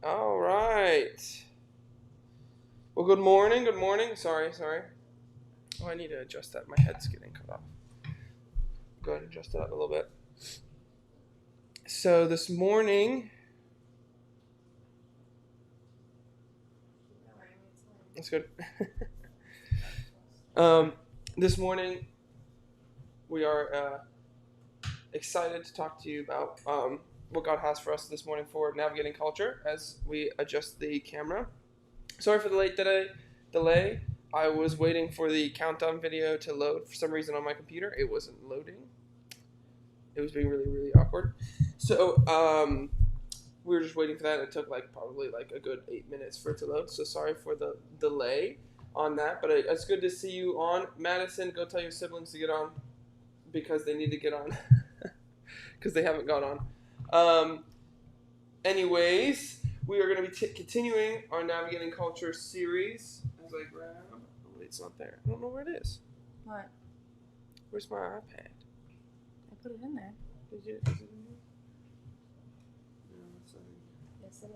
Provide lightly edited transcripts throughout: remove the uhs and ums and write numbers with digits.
All right. Well, good morning. Good morning. Sorry. Oh, I need to adjust that. My head's getting cut off. Go ahead and adjust it up a little bit. So this morning, that's good. This morning, we are excited to talk to you about what God has for us this morning for navigating culture as we adjust the camera. Sorry for the late delay. I was waiting for the countdown video to load for some reason on my computer. It wasn't loading. It was being really, really awkward. So we were just waiting for that. It took probably a good 8 minutes for it to load. So sorry for the delay on that. But it's good to see you on. Madison, go tell your siblings to get on because they need to get on because they haven't got on. Anyways, we are going to be continuing our Navigating Culture series. As I grab, oh, it's not there. I don't know where it is. What? Where's my iPad? I put it in there. Is it in there? No, it's not in there. Yes, it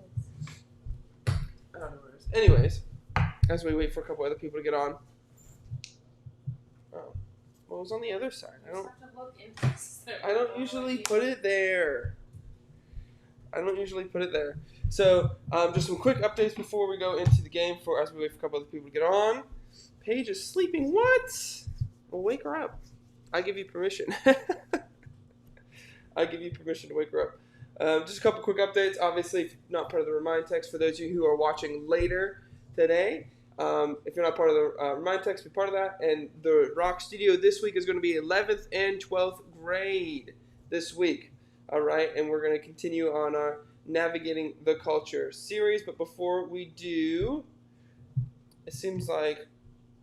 is. I don't know where it is. Anyways, as we wait for a couple other people to get on. Oh, well, it was on the other side. I don't usually put it there. So, just some quick updates before we go into the game as we wait for a couple other people to get on. Paige is sleeping. What? Well, wake her up. I give you permission. I give you permission to wake her up. Just a couple quick updates. Obviously, if you're not part of the Remind text, for those of you who are watching later today, if you're not part of the Remind text, be part of that. And the Rock Studio this week is going to be 11th and 12th grade this week. All right, and we're going to continue on our Navigating the Culture series. But before we do, it seems like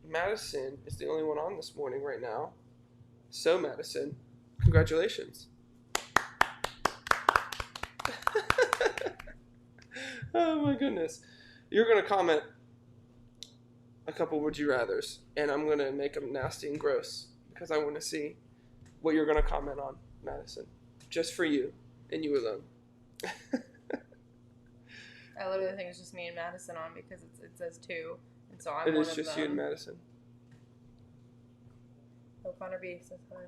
Madison is the only one on this morning right now. So, Madison, congratulations. Oh, my goodness. You're going to comment a couple would you rathers, and I'm going to make them nasty and gross because I want to see what you're going to comment on, Madison. Just for you, and you alone. I literally think it's just me and Madison on because it says 2, and so I'm it one is of just them. you and Madison. Oh, Connor B says hi.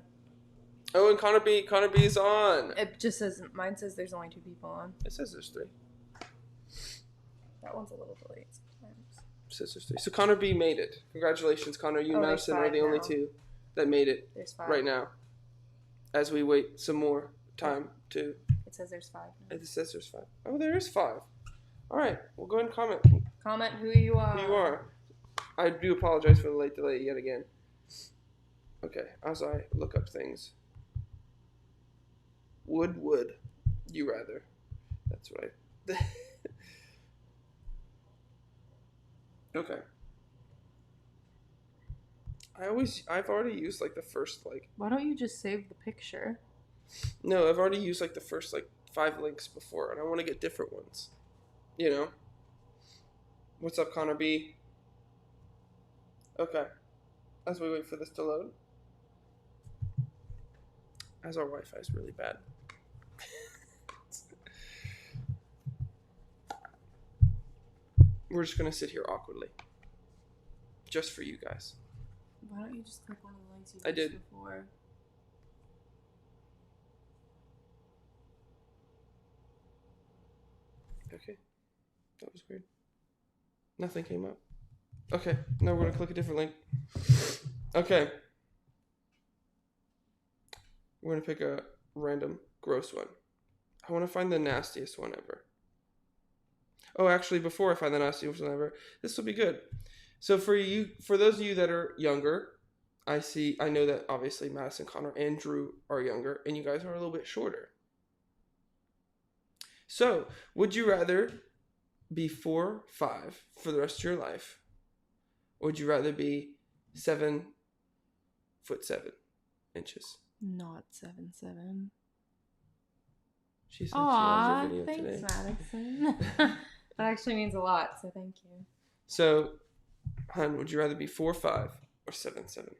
Oh, and Connor B is on. It just says, mine says there's only 2 people on. It says there's 3. That one's a little delayed sometimes. It says there's 3. So Connor B made it. Congratulations, Connor. You and Madison are the only 2 that made it right now. As we wait some more time to... It says there's 5 now. It says there's 5. Oh, there is 5. All right. Well, go ahead and comment. Comment who you are. Who you are. I do apologize for the late delay yet again. Okay. As I look up things. Would you rather? That's right. Okay. I've already used the first Why don't you just save the picture? No, I've already used the first 5 links before, and I want to get different ones. You know? What's up, Connor B? Okay. As we wait for this to load. As our Wi-Fi is really bad. We're just going to sit here awkwardly. Just for you guys. Why don't you just click one of the links you I did. used before? Okay. That was weird. Nothing came up. Okay. Now we're going to click a different link. Okay. We're going to pick a random gross one. I want to find the nastiest one ever. Oh, actually, before I find the nastiest one ever, this will be good. So for those of you that are younger, I know that obviously Madison, Connor, and Drew are younger, and you guys are a little bit shorter. So, would you rather be 4'5" for the rest of your life, or would you rather be 7'7"? Not 7'7". She said she loves Aww, your video thanks, today. Madison. That actually means a lot, so thank you. So, hun, would you rather be 4'5" or 7'7"?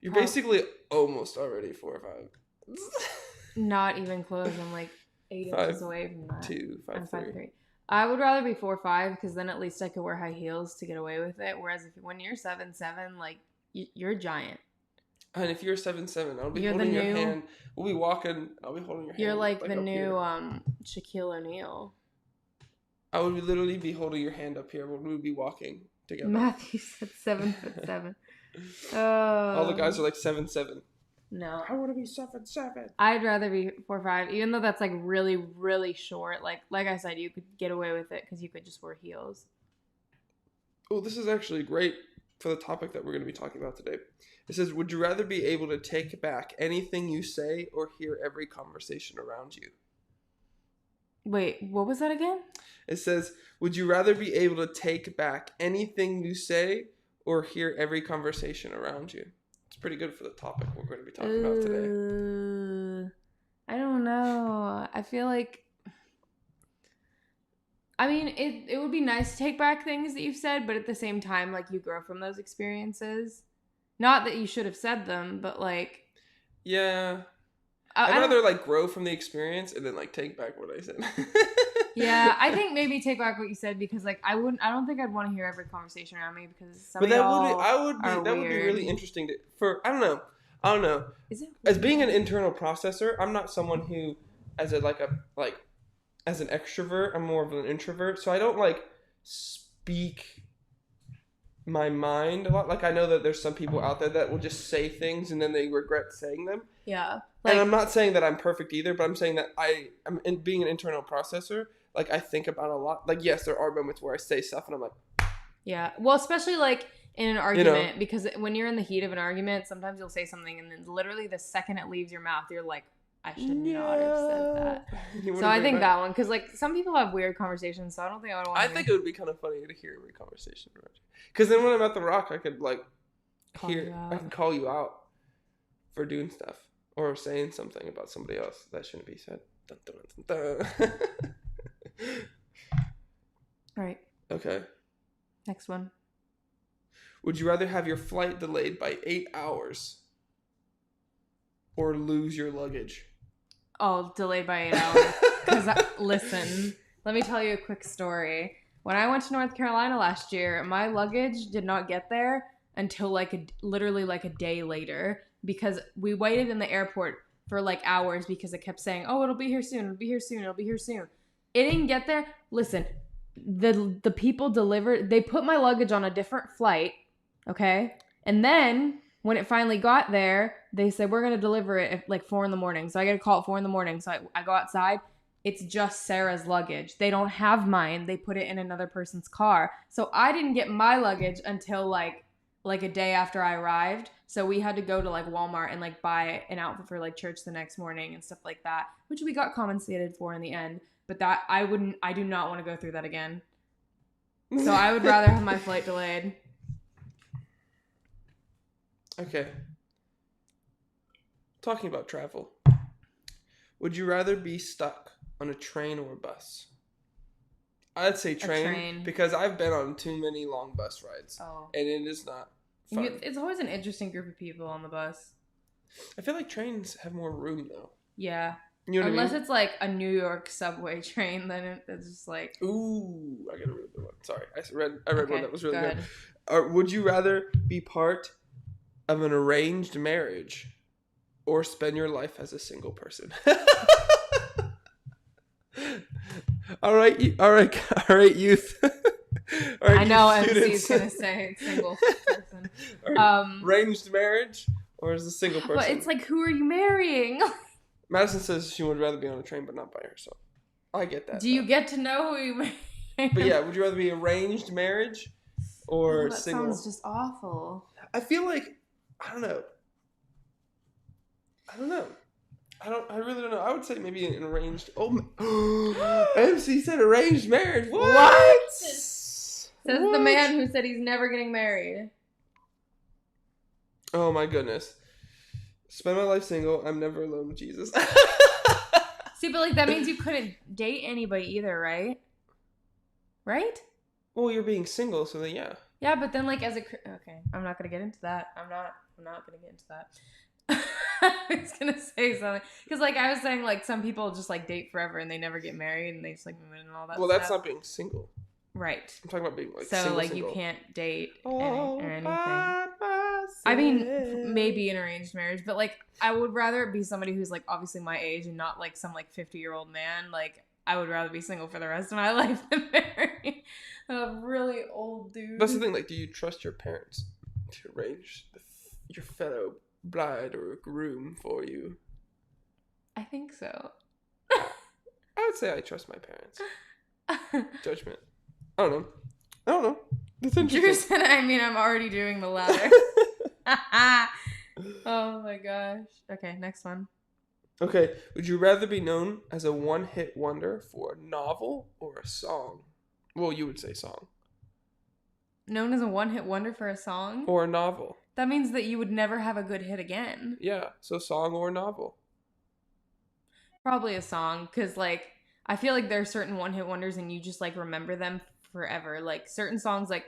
You're basically almost already 4 or 5. Not even close. I'm like 8 inches away from that. 5'2", 5'3". I'm 5'3". I would rather be 4'5" because then at least I could wear high heels to get away with it. Whereas when you're 7'7", like you're a giant. And if you're 7'7", I'll be holding your hand. We'll be walking. I'll be holding your hand. You're like the new Shaquille O'Neal. I would literally be holding your hand up here when we would be walking together. Matthew said 7'7". All the guys are like 7'7". No. I want to be 7'7". I'd rather be 4'5", even though that's like really, really short. Like I said, you could get away with it because you could just wear heels. Oh, this is actually great for the topic that we're going to be talking about today. It says, would you rather be able to take back anything you say or hear every conversation around you? Wait, what was that again? It says, would you rather be able to take back anything you say or hear every conversation around you? It's pretty good for the topic we're going to be talking about today. I don't know. I feel like... I mean, it would be nice to take back things that you've said, but at the same time, like, you grow from those experiences. Not that you should have said them, but, like... Yeah. I'd rather, like, grow from the experience and then, like, take back what I said. Yeah, I think maybe take back what you said because, like, I don't think I'd want to hear every conversation around me because some of y'all would be really interesting I don't know. Is it as being an internal processor, I'm not someone who, as an extrovert, I'm more of an introvert, so I don't, like, speak my mind a lot. Like, I know that there's some people out there that will just say things and then they regret saying them. Yeah. Like, and I'm not saying that I'm perfect either, but I'm saying that I'm being an internal processor. Like, I think about a lot. Like, yes, there are moments where I say stuff and I'm like... Yeah. Well, especially, like, in an argument, because when you're in the heat of an argument, sometimes you'll say something and then literally the second it leaves your mouth, you're like, I should not have said that. So I think that one, because, like, some people have weird conversations, so I don't think I would want to... I think it would be kind of funny to hear every conversation around you. Because then when I'm at the Rock, I could, like, I can call you out for doing stuff. Or saying something about somebody else that shouldn't be said. Dun, dun, dun, dun. All right. Okay. Next one. Would you rather have your flight delayed by 8 hours or lose your luggage? Oh, delayed by 8 hours. Because, listen, let me tell you a quick story. When I went to North Carolina last year, my luggage did not get there until literally a day later. Because we waited in the airport for like hours because it kept saying, oh, it'll be here soon, it'll be here soon, it'll be here soon. It didn't get there. Listen, the people delivered, they put my luggage on a different flight, okay? And then when it finally got there, they said, we're going to deliver it at like 4 a.m. So I get a call at 4 a.m. So I go outside. It's just Sarah's luggage. They don't have mine. They put it in another person's car. So I didn't get my luggage until like a day after I arrived. So we had to go to like Walmart and like buy an outfit for like church the next morning and stuff like that, which we got compensated for in the end. But that I do not want to go through that again. So I would rather have my flight delayed. Okay. Talking about travel. Would you rather be stuck on a train or a bus? I'd say train. Because I've been on too many long bus rides. Oh. And it is not fun. It's always an interesting group of people on the bus. I feel like trains have more room, though. Yeah. You know what Unless I mean? it's like a New York subway train, then it's just like... Ooh, I gotta read the one. Sorry, I read one that was really good. Would you rather be part of an arranged marriage or spend your life as a single person? All right, youth. All right, I know youth MC's students. gonna say single person. Arranged marriage or is a single person? But it's like, who are you marrying? Madison says she would rather be on a train, but not by herself. I get that. Do you get to know who you marry? But yeah, would you rather be arranged marriage or that single? sounds just awful. I feel like I don't know. I really don't know. I would say maybe an arranged. Oh, MC said arranged marriage. What? Says the man who said he's never getting married. Oh my goodness. Spend my life single. I'm never alone with Jesus. See, but like that means you couldn't date anybody either, right? Right? Well, you're being single, so then yeah. Yeah, but then like okay, I'm not gonna get into that. I'm not gonna get into that. I was gonna say something because like I was saying like some people just like date forever and they never get married and they just like move in and all that. Well, stuff. that's not being single. Right. I'm talking about being like so single, like single. You can't date Oh, or anything. I mean, maybe an arranged marriage, but like I would rather it be somebody who's like obviously my age and not like some like 50-year-old man. Like I would rather be single for the rest of my life than marry a really old dude. That's the thing. Like, do you trust your parents to arrange your fellow bride or groom for you? I think so. I would say I trust my parents. Judgment. I don't know. That's interesting. Drew said, I mean, I'm already doing the latter. Oh my gosh. Okay, next one. Okay, would you rather be known as a one-hit wonder for a novel or a song? Well, you would say song. Known as a one-hit wonder for a song? Or a novel. That means that you would never have a good hit again. Yeah, so song or novel. Probably a song, because, like, I feel like there are certain one-hit wonders and you just, like, remember them forever. Like, certain songs, like,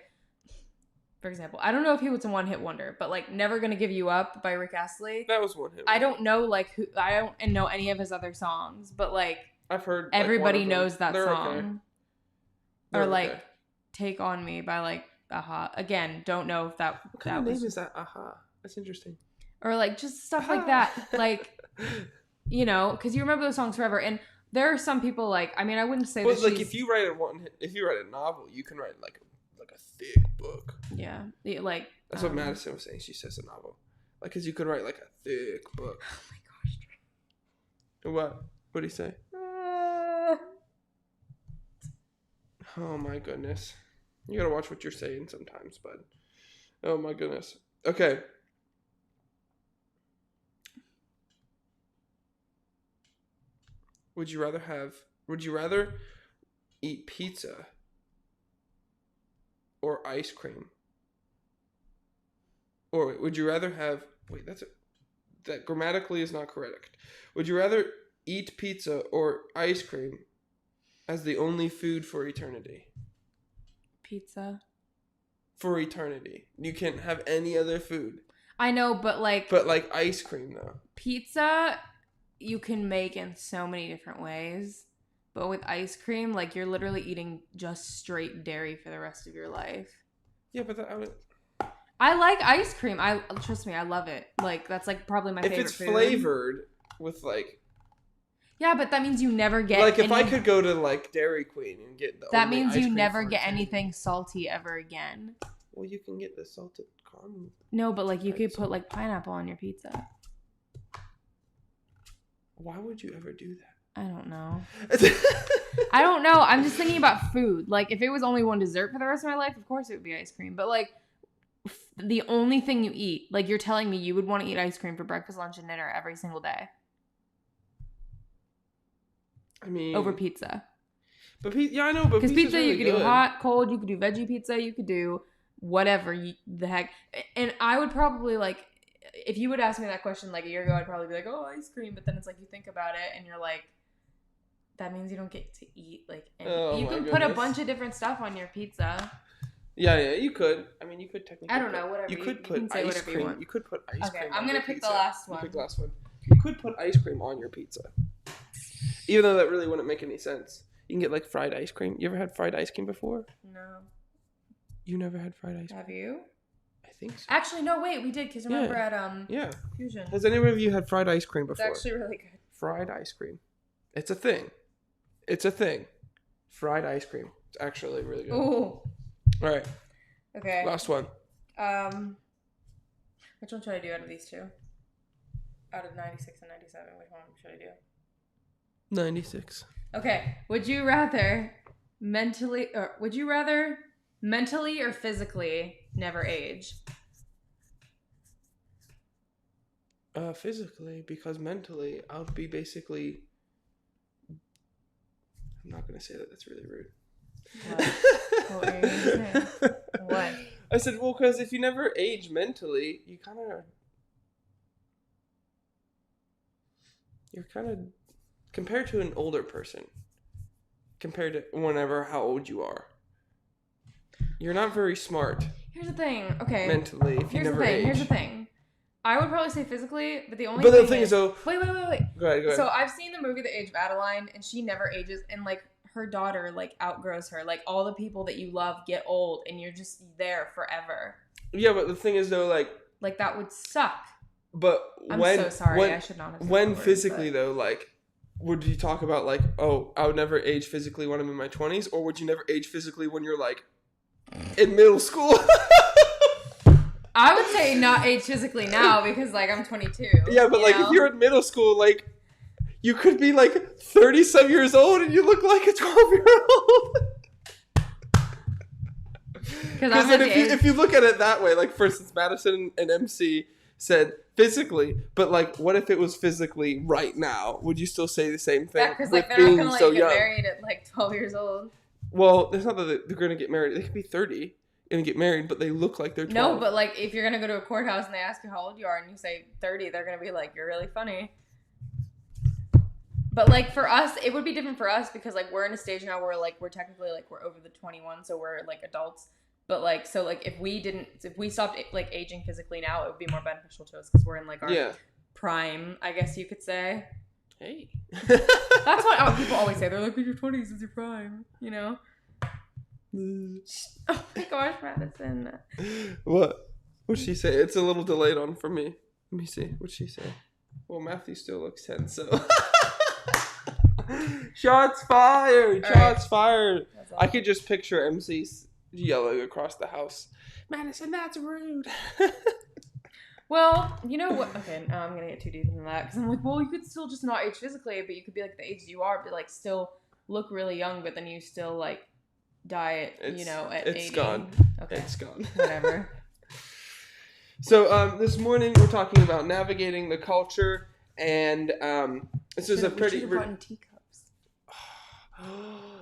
for example, I don't know if he was a one-hit wonder, but, like, Never Gonna Give You Up by Rick Astley. That was one-hit wonder. I don't know, like, I don't know any of his other songs, but, like, I've heard like, everybody knows that They're song. Okay. Or, like, Take On Me by, like, Aha. Again, don't know if that What kind of name is that? Aha. That's interesting. Or, like, just stuff like that. Like, you know, because you remember those songs forever. And there are some people, like, I mean, I wouldn't say that she's... like, if you write a novel, you can write, like a thick book. Yeah. Like... That's what Madison was saying. She says a novel. Like, because you could write, like, a thick book. Oh, my gosh. What? What did he say? Oh, my goodness. You gotta watch what you're saying sometimes, bud. Oh, my goodness. Okay. Would you rather eat pizza or ice cream? Or would you rather have, that grammatically is not correct. Would you rather eat pizza or ice cream as the only food for eternity? Pizza. For eternity. You can't have any other food. I know, but like ice cream though. Pizza you can make in so many different ways. But with ice cream, like you're literally eating just straight dairy for the rest of your life. Yeah, but I like ice cream. Trust me, I love it. Like that's like probably my favorite food. If it's flavored with like... Yeah, but that means you never get... Like if I could go to like Dairy Queen and get the that means you never get anything salty ever again. Well, you can get the salted caramel. No, but like you could put like pineapple on your pizza. Why would you ever do that? I don't know. I don't know. I'm just thinking about food. Like if it was only one dessert for the rest of my life, of course it would be ice cream. But like the only thing you eat, like you're telling me you would want to eat ice cream for breakfast, lunch, and dinner every single day. I mean, over pizza. But yeah, I know. But because pizza, really you could do hot, cold. You could do veggie pizza. You could do whatever the heck. And I would probably like, if you would ask me that question like a year ago, I'd probably be like, oh, ice cream. But then it's like you think about it, and you're like, that means you don't get to eat like. You can put a bunch of different stuff on your pizza. Yeah, you could. I mean, you could technically. I don't know. Whatever. You could put ice cream. You could put ice cream. Okay, I'm gonna pick the last one. You pick the last one. You could put ice cream on your pizza. Even though that really wouldn't make any sense. You can get like fried ice cream. You ever had fried ice cream before? No. You never had fried ice cream? Have you? I think so. Actually, no, wait, we did, because remember at Fusion. Has anyone of you had fried ice cream before? It's actually really good. Fried ice cream. It's a thing. It's a thing. Fried ice cream. It's actually really good. Ooh. All right. Okay. Last one. Which one should I do out of these two? Out of 96 and 97, which one should I do? 96. Okay. Would you rather mentally or physically never age? Physically, because mentally, I'll be basically... I'm not going to say that. That's really rude. What are you saying? What? I said, well, because if you never age mentally, you're kind of compared to an older person, compared to how old you are. You're not very smart. Here's the thing. Okay. Mentally, if you never age. Here's the thing. I would probably say physically, but the thing is though. Wait. Go ahead. So I've seen the movie The Age of Adeline, and she never ages, and like her daughter like outgrows her. Like all the people that you love get old, and you're just there forever. Yeah, but the thing is though, like that would suck. But I'm so sorry. I should not have said when that word, physically though, like, would you talk about like, oh, I would never age physically when I'm in my 20s, or would you never age physically when you're like in middle school? I would say not age physically now because like I'm 22. Yeah, but like if you're in middle school, like you could be like 30-some years old and you look like a 12-year-old. Because if you look at it that way, like for instance, Madison and MC said physically, but like what if it was physically right now? Would you still say the same thing? Yeah, because like they're not gonna like get married at like 12 years old. Well, it's not that they're gonna get married. They could be 30 and get married, but they look like they're 12. No, but like if you're gonna go to a courthouse and they ask you how old you are and you say 30, they're gonna be like, you're really funny. But like for us, it would be different for us because like we're in a stage now where like we're technically like we're over the 21, so we're like adults. But like so like if we stopped like aging physically now, it would be more beneficial to us because we're in like our prime, I guess you could say. Hey, that's what people always say. They're like, in your 20s is your prime, you know. Oh my gosh, Madison. What? What'd she say? It's a little delayed on for me. Let me see. What'd she say? Well, Matthew still looks 10, so. Shots fired! Shots fired! I could just picture MC yelling across the house. Madison, that's rude. Well, you know what? Okay, now I'm going to get too deep into that because I'm like, well, you could still just not age physically, but you could be like the age you are, but like still look really young, but then you still like die at, at 80. It's gone. Okay. It's gone. Whatever. So this morning we're talking about navigating the culture, and this is a pretty. We should have brought in teacups.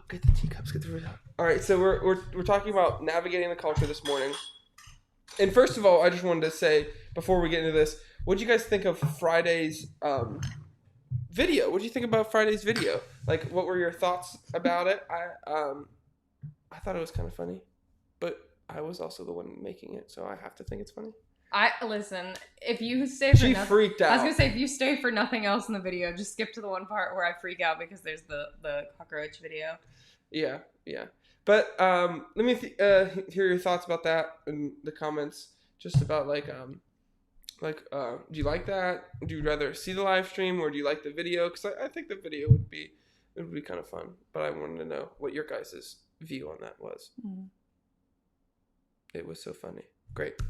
Get the teacups. Get the. All right, so we're talking about navigating the culture this morning, and first of all, I just wanted to say before we get into this, what do you guys think of Friday's video? What do you think about Friday's video? Like, what were your thoughts about it? I thought it was kind of funny, but I was also the one making it, so I have to think it's funny. Listen, if you stay for She freaked out. I was going to say, if you stay for nothing else in the video, just skip to the one part where I freak out because there's the cockroach video. Yeah. But let me hear your thoughts about that in the comments, just about do you like that? Do you rather see the live stream or do you like the video? Because I think the video would be kind of fun, but I wanted to know what your guys' view on that was. Mm. It was so funny. Great.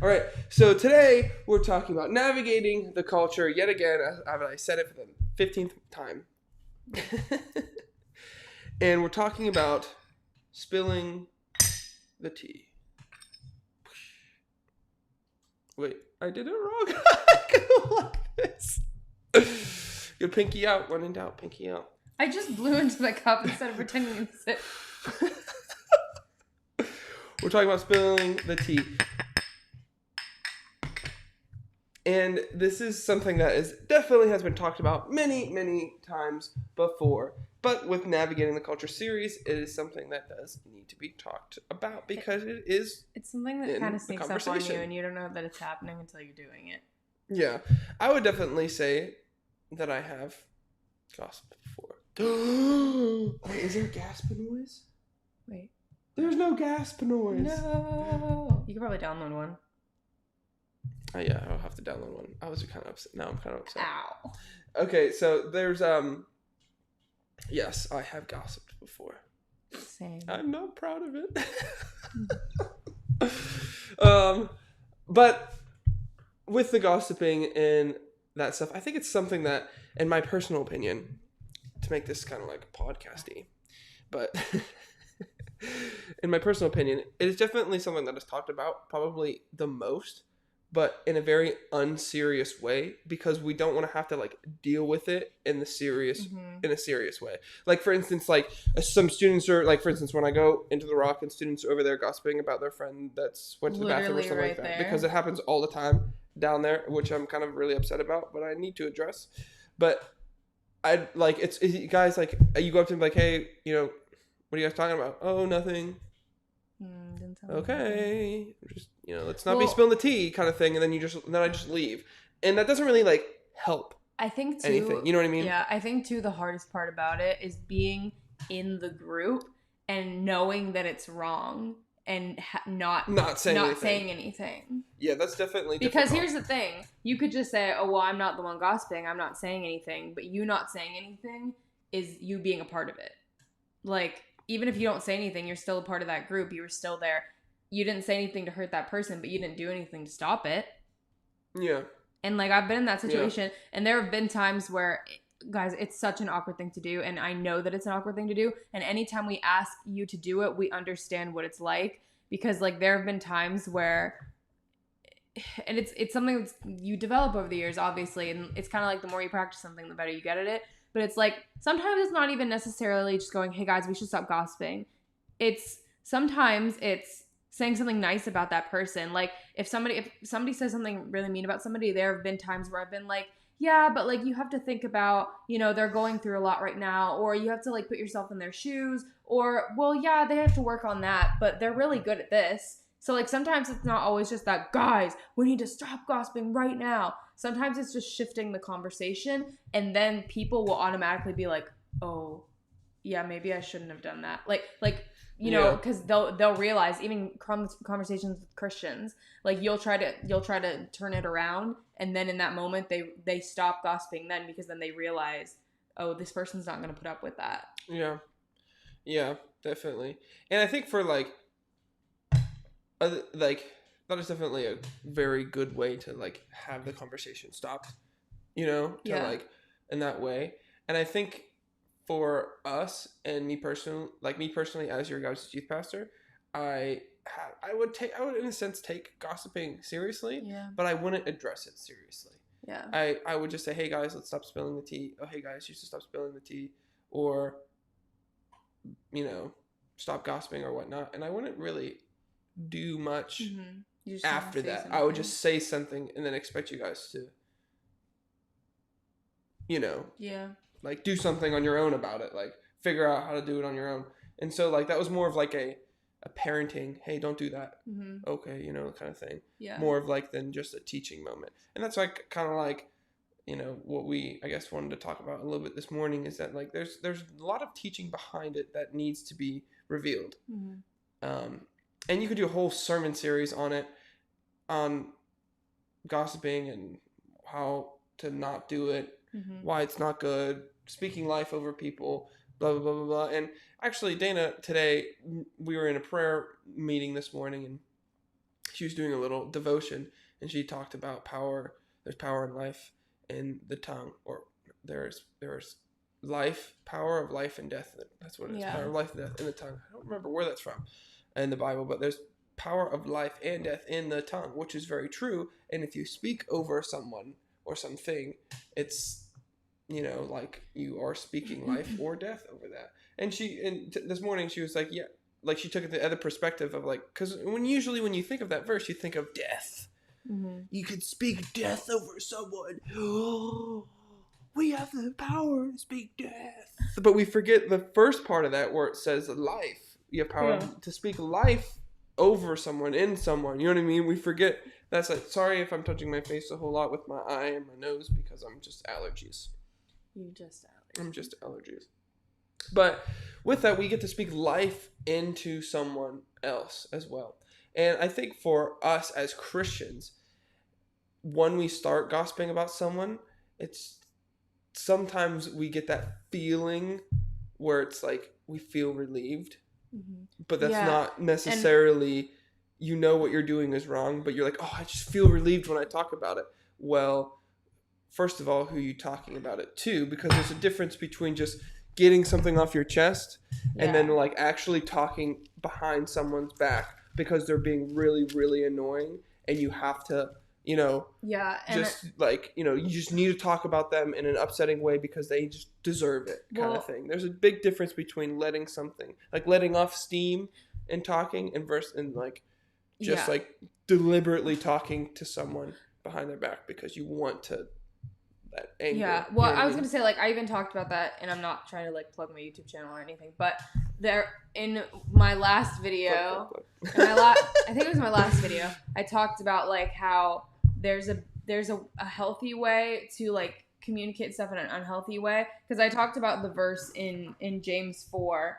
All right. So today we're talking about navigating the culture yet again. I said it for the 15th time. And we're talking about spilling the tea. Wait, I did it wrong. I go like this. Good, pinky out. When in doubt, pinky out. I just blew into the cup instead of pretending to sip. We're talking about spilling the tea. And this is something that definitely has been talked about many, many times before. But with Navigating the Culture series, it is something that does need to be talked about because it's something that kind of sneaks up on you and you don't know that it's happening until you're doing it. Yeah. I would definitely say that I have gasped before. Wait, is there a gasp noise? Wait. There's no gasp noise. No. You can probably download one. Oh, yeah, I'll have to download one. I was kind of upset. Now I'm kind of upset. Ow. Okay, so there's yes, I have gossiped before. Same. I'm not proud of it. But with the gossiping and that stuff, I think it's something that, in my personal opinion, to make this kind of like podcasty, but in my personal opinion, it is definitely something that is talked about probably the most, but in a very unserious way, because we don't want to have to like deal with it in a serious way. Like, for instance, like some students are like, for instance, when I go into the Rock and students are over there gossiping about their friend that's went to the bathroom or something like that, because it happens all the time down there, which I'm kind of really upset about, but I need to address. But I like it's guys, like you go up to them like, hey, you know, what are you guys talking about? Oh, nothing. Okay, just, you know, let's not be spilling the tea kind of thing, and then I just leave, and that doesn't really like help. I think too, anything, you know what I mean? Yeah, I think too the hardest part about it is being in the group and knowing that it's wrong and not saying anything. Yeah, that's definitely because difficult. here's the thing: you could just say, "Oh, well, I'm not the one gossiping. I'm not saying anything," but you not saying anything is you being a part of it. Like, even if you don't say anything, you're still a part of that group. You were still there. You didn't say anything to hurt that person, but you didn't do anything to stop it. Yeah. And, like, I've been in that situation, and there have been times where, guys, it's such an awkward thing to do, and I know that it's an awkward thing to do, and anytime we ask you to do it, we understand what it's like, because, like, there have been times where, and it's something that you develop over the years, obviously, and it's kind of like the more you practice something, the better you get at it. But it's like, sometimes it's not even necessarily just going, hey guys, we should stop gossiping. Sometimes it's saying something nice about that person. Like, if somebody says something really mean about somebody, there have been times where I've been like, yeah, but like, you have to think about, you know, they're going through a lot right now, or you have to like put yourself in their shoes, or, well, yeah, they have to work on that, but they're really good at this. So, like, sometimes it's not always just that, guys, we need to stop gossiping right now. Sometimes it's just shifting the conversation, and then people will automatically be like, oh, yeah, maybe I shouldn't have done that. Like you know, because they'll realize, even conversations with Christians, like, you'll try to turn it around, and then in that moment they stop gossiping then, because then they realize, oh, this person's not going to put up with that. Yeah, definitely. And I think for like that is definitely a very good way to like have the conversation stopped, you know, like in that way. And I think for us and me personally as your guys' youth pastor, I would in a sense take gossiping seriously, but I wouldn't address it seriously. I would just say, hey guys, let's stop spilling the tea. Oh, hey guys, you should stop spilling the tea, or, you know, stop gossiping or whatnot. And I wouldn't really do much after that. I would just say something and then expect you guys to, you know, like, do something on your own about it, like figure out how to do it on your own. And so like that was more of like a parenting, hey, don't do that, okay, you know, kind of thing. More of like than just a teaching moment. And that's like kind of like, you know, what we, I guess, wanted to talk about a little bit this morning, is that like there's a lot of teaching behind it that needs to be revealed. And you could do a whole sermon series on it, on gossiping and how to not do it, why it's not good, speaking life over people, blah, blah, blah, blah, blah. And actually, Dana, today, we were in a prayer meeting this morning, and she was doing a little devotion, and she talked about power. There's power in life in the tongue, or there's life, power of life and death. That's what it is, power of life and death in the tongue. I don't remember where that's from in the Bible, but there's power of life and death in the tongue, which is very true. And if you speak over someone or something, it's, you know, like you are speaking life or death over that. And this morning she was like, yeah, like she took it the other perspective of like, because when you think of that verse, you think of death. You could speak death over someone. We have the power to speak death. But we forget the first part of that where it says life. You have power to speak life over someone, in someone. You know what I mean? We forget. That's like, sorry if I'm touching my face a whole lot with my eye and my nose, because I'm just allergies. I'm just allergies. But with that, we get to speak life into someone else as well. And I think for us as Christians, when we start gossiping about someone, it's sometimes we get that feeling where it's like we feel relieved, but that's not necessarily, you know, what you're doing is wrong, but you're like, oh, I just feel relieved when I talk about it. Well, first of all, who are you talking about it to? Because there's a difference between just getting something off your chest and then like actually talking behind someone's back because they're being really, really annoying, and you have to, you know, just like, you know, you just need to talk about them in an upsetting way because they just deserve it, kind of thing. There's a big difference between letting something, like letting off steam and talking, and like just like deliberately talking to someone behind their back because you want to, that anger. Yeah, well, I was going to say, like, I even talked about that, and I'm not trying to, like, plug my YouTube channel or anything, but there, in my last video, I think it was my last video, I talked about, like, how there's a healthy way to, like, communicate stuff in an unhealthy way, because I talked about the verse in James 4,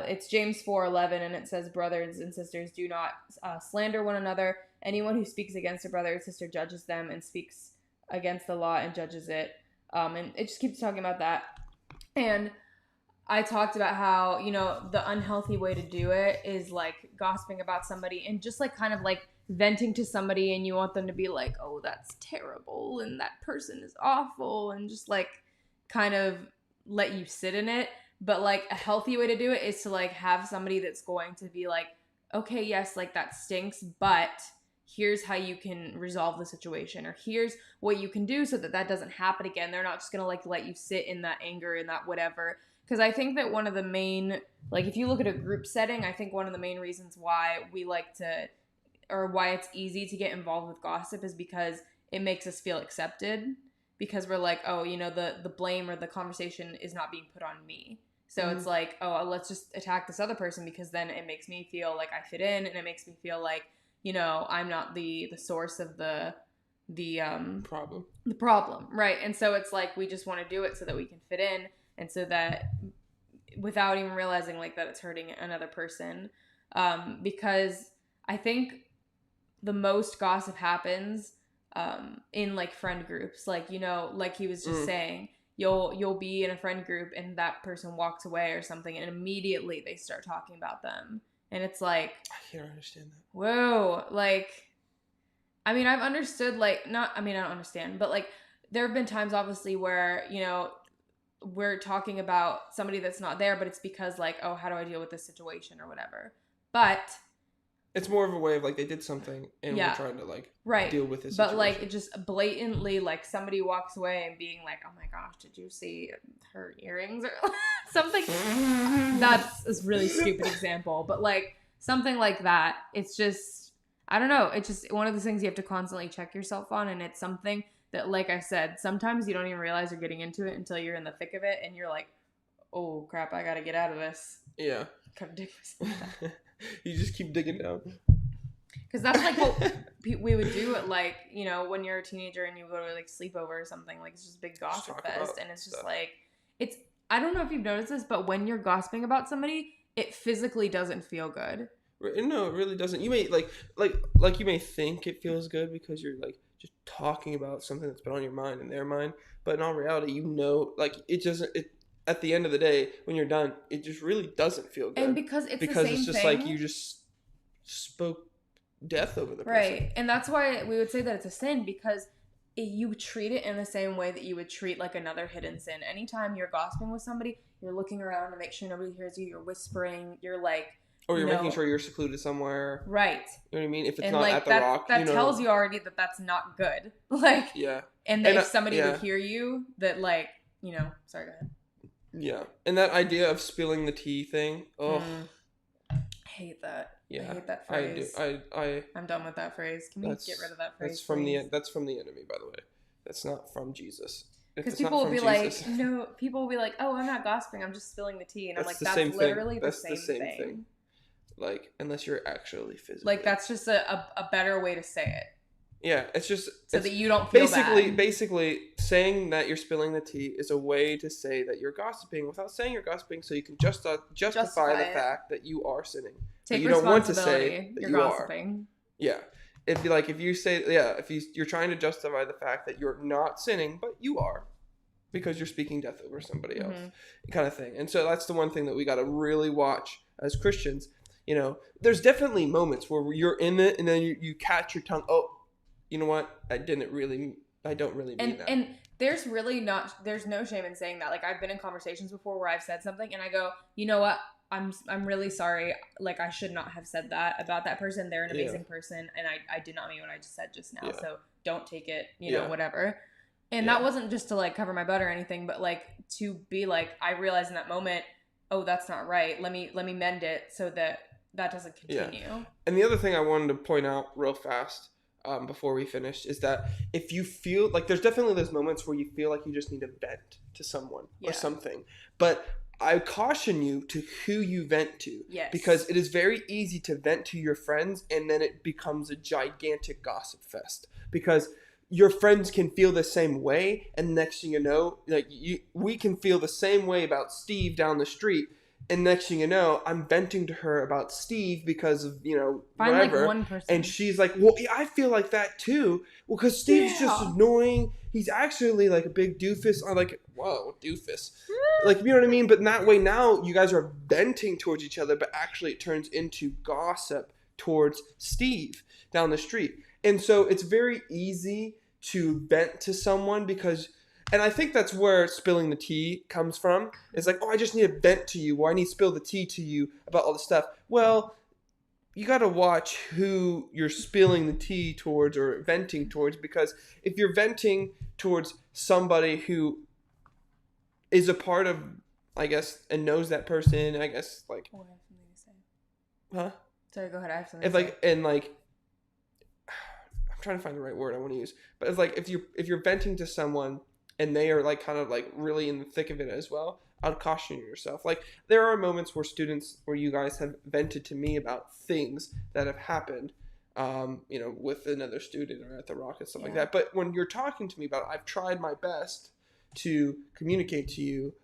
it's James 4:11, and it says, brothers and sisters, do not slander one another. Anyone who speaks against a brother or sister judges them and speaks against the law and judges it. And it just keeps talking about that. And I talked about how, you know, the unhealthy way to do it is like gossiping about somebody and just like kind of like venting to somebody, and you want them to be like, oh, that's terrible and that person is awful, and just like kind of let you sit in it. But like a healthy way to do it is to like have somebody that's going to be like, okay, yes, like that stinks, but here's how you can resolve the situation, or here's what you can do so that that doesn't happen again. They're not just going to like let you sit in that anger and that whatever. Because I think that one of the main, like if you look at a group setting, I think one of the main reasons why we like to, or why it's easy to get involved with gossip is because it makes us feel accepted, because we're like, oh, you know, the blame or the conversation is not being put on me. So it's like, oh, let's just attack this other person, because then it makes me feel like I fit in, and it makes me feel like, you know, I'm not the source of the problem, right? And so it's like we just want to do it so that we can fit in, and so that without even realizing like that it's hurting another person, because I think the most gossip happens in like friend groups, like, you know, like he was just saying, you'll be in a friend group and that person walks away or something, and immediately they start talking about them. And it's like, I can't understand that. Whoa, like, I mean, I've understood, like, I don't understand, but like, there have been times, obviously, where, you know, we're talking about somebody that's not there, but it's because, like, oh, how do I deal with this situation or whatever. But it's more of a way of, like, they did something and we're trying to, like, deal with this situation. But, like, it just blatantly, like, somebody walks away and being like, oh my gosh, did you see her earrings or something? That's a really stupid example, but, like, something like that. It's just, I don't know. It's just one of those things you have to constantly check yourself on, and it's something that, like I said, sometimes you don't even realize you're getting into it until you're in the thick of it, and you're like, oh, crap, I gotta get out of this. Yeah. Kind of dig myself down. You just keep digging down. Because that's like what we would do at, like, you know, when you're a teenager and you go to like sleepover or something, like it's just a big gossip fest, and it's just like, it's, I don't know if you've noticed this, but when you're gossiping about somebody, it physically doesn't feel good. No, it really doesn't. You may like you may think it feels good because you're like just talking about something that's been on your mind and their mind, but in all reality, you know, like it doesn't. It, at the end of the day, when you're done, it just really doesn't feel good. And because it's the same just thing, like you just spoke death over the person. Right. And that's why we would say that it's a sin, because you treat it in the same way that you would treat like another hidden sin. Anytime you're gossiping with somebody, you're looking around to make sure nobody hears you, you're whispering, you're like, or you're making sure you're secluded somewhere. Right. You know what I mean? If it's and not like at the that, Rock, that you know. tells you already that that's not good. Like, yeah. And that if somebody would hear you, that like, you know, sorry, go ahead. Yeah. And that idea of spilling the tea thing. Oh. I hate that. Yeah. I hate that phrase. I'm done with that phrase. Can we get rid of that phrase? That's from the enemy, by the way. That's not from Jesus. Because people will be like, people will be like, oh, I'm not gossiping, I'm just spilling the tea. And I'm like, that's literally the same thing. Like, unless you're actually physically. Like, that's just a better way to say it. Yeah, it's just so that you don't feel bad. Basically, saying that you're spilling the tea is a way to say that you're gossiping without saying you're gossiping, so you can justify the fact that you are sinning. Take but you don't want to say responsibility. that You're you are. gossiping. Yeah, if you say you're trying to justify the fact that you're not sinning, but you are, because you're speaking death over somebody else, kind of thing. And so that's the one thing that we got to really watch as Christians. You know, there's definitely moments where you're in it and then you catch your tongue. Oh, you know what? I don't really mean that. And there's no shame in saying that. Like, I've been in conversations before where I've said something and I go, you know what? I'm really sorry. Like, I should not have said that about that person. They're an amazing person, and I did not mean what I just said just now. Yeah. So don't take it, whatever. And that wasn't just to like cover my butt or anything, but like to be like, I realized in that moment, oh, that's not right. Let me mend it so that doesn't continue. Yeah. And the other thing I wanted to point out real fast before we finish is that if you feel like there's definitely those moments where you feel like you just need to vent to someone or something, but I caution you to who you vent to. Yes. Because it is very easy to vent to your friends and then it becomes a gigantic gossip fest, because your friends can feel the same way, and next thing you know, we can feel the same way about Steve down the street, and next thing you know, I'm venting to her about Steve because of, whatever. Like one person. And she's like, well, yeah, I feel like that too. Well, because Steve's just annoying. He's actually like a big doofus. I'm like, whoa, doofus. Like, you know what I mean? But in that way, now you guys are venting towards each other, but actually it turns into gossip towards Steve down the street. And so it's very easy to vent to someone because... And I think that's where spilling the tea comes from. It's like, oh, I just need to vent to you, or I need to spill the tea to you about all this stuff. Well, you got to watch who you're spilling the tea towards or venting towards, because if you're venting towards somebody who is a part of, I guess, and knows that person, I guess, like... Oh, I have something to say. Huh? Sorry, go ahead. I have something to say. I'm trying to find the right word I want to use. But it's like, if you're venting to someone... and they are like kind of like really in the thick of it as well, I'd caution yourself. Like, there are moments where you guys have vented to me about things that have happened, with another student or at the Rock and stuff like that. But when you're talking to me about it, I've tried my best to communicate to you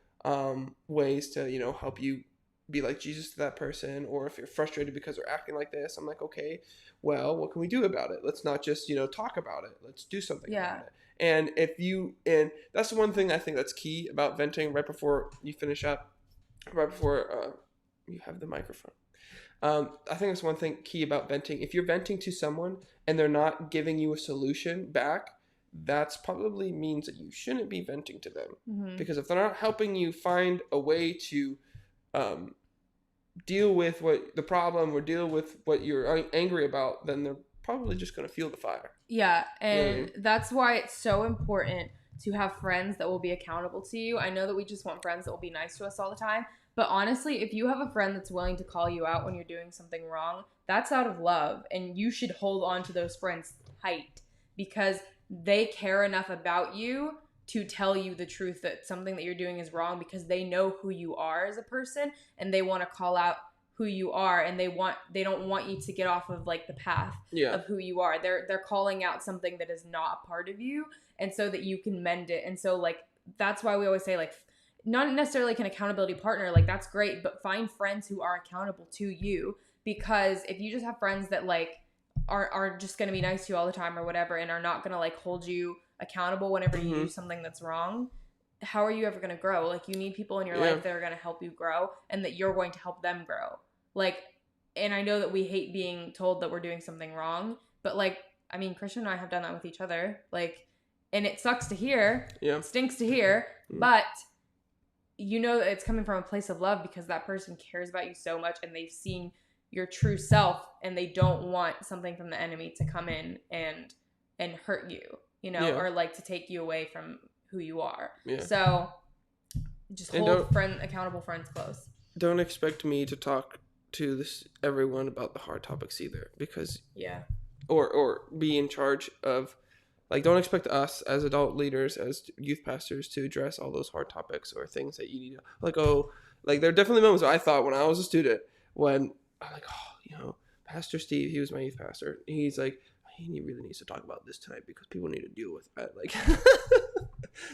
ways to, help you be like Jesus to that person. Or if you're frustrated because they're acting like this, I'm like, okay, well, what can we do about it? Let's not just, talk about it. Let's do something about it. And that's the one thing I think that's key about venting right before you finish up, right before you have the microphone. I think that's one thing key about venting. If you're venting to someone and they're not giving you a solution back, that's probably means that you shouldn't be venting to them. Mm-hmm. Because if they're not helping you find a way to deal with what the problem or deal with what you're angry about, then they're probably just going to fuel the fire. Yeah, and that's why it's so important to have friends that will be accountable to you. I know that we just want friends that will be nice to us all the time, but honestly, if you have a friend that's willing to call you out when you're doing something wrong, that's out of love, and you should hold on to those friends tight because they care enough about you to tell you the truth that something that you're doing is wrong, because they know who you are as a person and they want to call out who you are, and they don't want you to get off of like the path of who you are. They're calling out something that is not a part of you, and so that you can mend it. And so like that's why we always say, like, not necessarily like an accountability partner, like that's great, but find friends who are accountable to you, because if you just have friends that like are just going to be nice to you all the time or whatever and are not going to like hold you accountable whenever you do something that's wrong, how are you ever going to grow? Like, you need people in your life that are going to help you grow and that you're going to help them grow. Like, and I know that we hate being told that we're doing something wrong, but like, I mean, Christian and I have done that with each other. Like, and it sucks to hear. Yeah. It stinks to hear, but you know that it's coming from a place of love because that person cares about you so much and they've seen your true self and they don't want something from the enemy to come in and hurt you, or like to take you away from who you are. Yeah. So just hold accountable friends close. Don't expect me to talk to everyone about the hard topics either, because or be in charge of, like, don't expect us as adult leaders, as youth pastors, to address all those hard topics or things that you need to, there are definitely moments where I thought when I was a student, when I'm like, Pastor Steve, he was my youth pastor, he's like, he really needs to talk about this tonight because people need to deal with that. Like,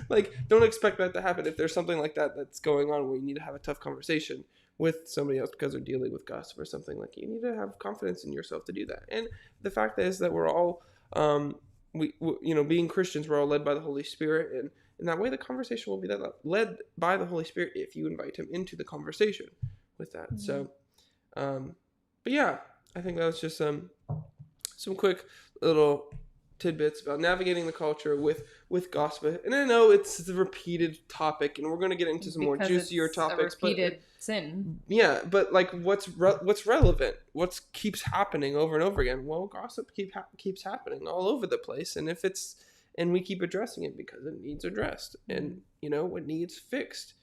like, don't expect that to happen. If there's something like that that's going on where you need to have a tough conversation with somebody else because they're dealing with gossip or something, like, you need to have confidence in yourself to do that. And the fact is that we're all, being Christians, we're all led by the Holy Spirit, and in that way, the conversation will be led by the Holy Spirit if you invite him into the conversation with that. Mm-hmm. So, but yeah, I think that was just some quick little tidbits about navigating the culture with gossip. And I know it's the repeated topic, and we're going to get into some more juicier topics. A repeated sin. Yeah, but like what's relevant? What keeps happening over and over again? Well, gossip keeps happening all over the place, and we keep addressing it because it needs addressed, and it needs fixed.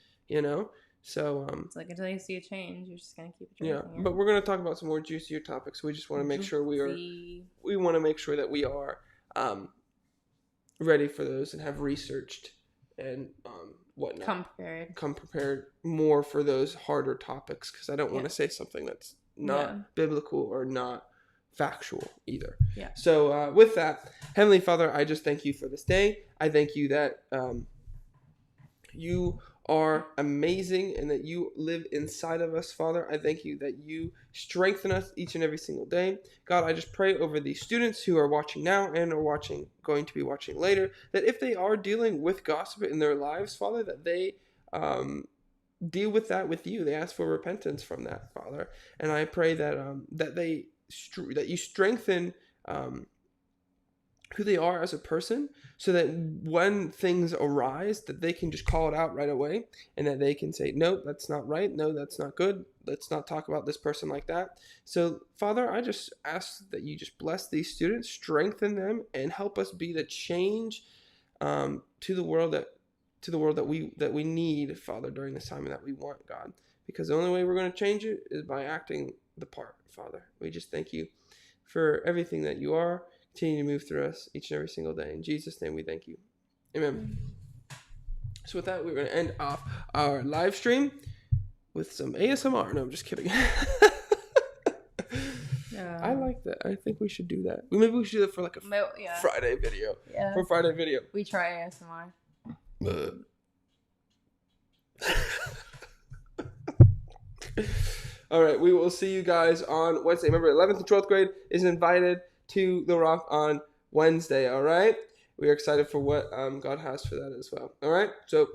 So it's like until you see a change, you're just gonna keep addressing it. But we're gonna talk about some more juicier topics. We just want to make sure we want to make sure that we are ready for those and have researched and whatnot. Come prepared more for those harder topics, because I don't want to say something that's not biblical or not factual either. Yeah. So with that, Heavenly Father, I just thank you for this day. I thank you that you are amazing and that you live inside of us, Father. I thank you that you strengthen us each and every single day. God, I just pray over these students who are watching now and are going to be watching later, that if they are dealing with gossip in their lives, Father, that they deal with that with you. They ask for repentance from that, Father. And I pray that that you strengthen who they are as a person, so that when things arise, that they can just call it out right away, and that they can say, no, that's not right. No, that's not good. Let's not talk about this person like that. So, Father, I just ask that you just bless these students, strengthen them, and help us be the change to the world that we need, Father, during this time, and that we want, God. Because the only way we're going to change it is by acting the part, Father. We just thank you for everything that you are. Continue to move through us each and every single day. In Jesus' name we thank you. Amen. So with that, we're going to end off our live stream with some ASMR. No, I'm just kidding. I like that. I think we should do that. Maybe we should do that for like a Friday video. Yeah. For Friday video. We try ASMR. All right, we will see you guys on Wednesday. Remember, 11th and 12th grade is invited to the Rock on Wednesday. All right, we are excited for what God has for that as well. All right, so